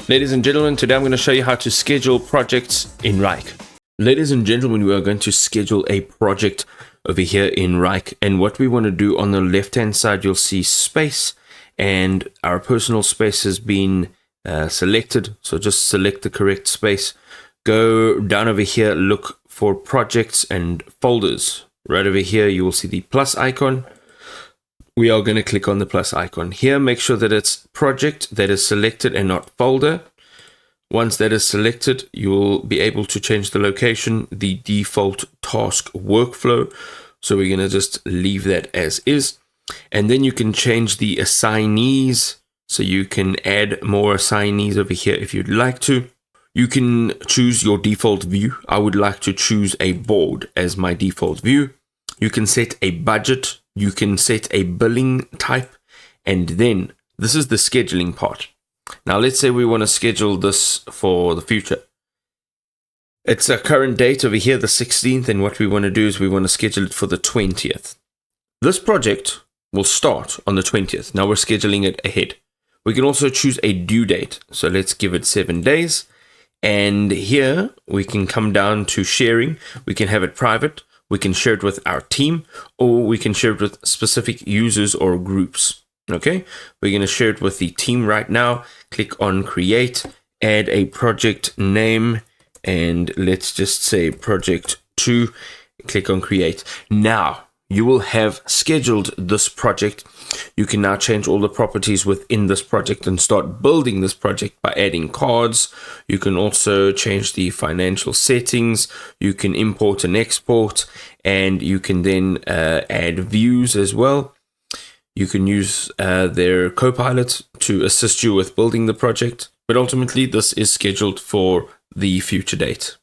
Ladies and gentlemen, today I'm going to show you how to schedule projects in Wrike. Ladies and gentlemen, we are going to schedule a project over here in Wrike, and what we want to do on the left hand side, you'll see space, and our personal space has been selected. So just select the correct space, go down over here, look for projects and folders. Right over here you will see the plus icon. We are going to click on the plus icon here. Make sure that it's project that is selected and not folder. Once that is selected, you will be able to change the location, the default task workflow. So we're going to just leave that as is. And then you can change the assignees. So you can add more assignees over here if you'd like to. You can choose your default view. I would like to choose a board as my default view. You can set a budget. You can set a billing type, and then this is the scheduling part. Now let's say we want to schedule this for the future. It's a current date over here, the 16th, and what we want to do is we want to schedule it for the 20th. This project will start on the 20th. Now we're scheduling it ahead. We can also choose a due date. So let's give it 7 days. And here we can come down to sharing. We can have it private. We can share it with our team, or we can share it with specific users or groups. Okay, we're going to share it with the team right now. Click on create, add a project name, and let's just say project 2. Click on create. Now you will have scheduled this project. You can now change all the properties within this project and start building this project by adding cards. You can also change the financial settings. You can import and export, and you can then add views as well. You can use their Copilot to assist you with building the project. But ultimately, this is scheduled for the future date.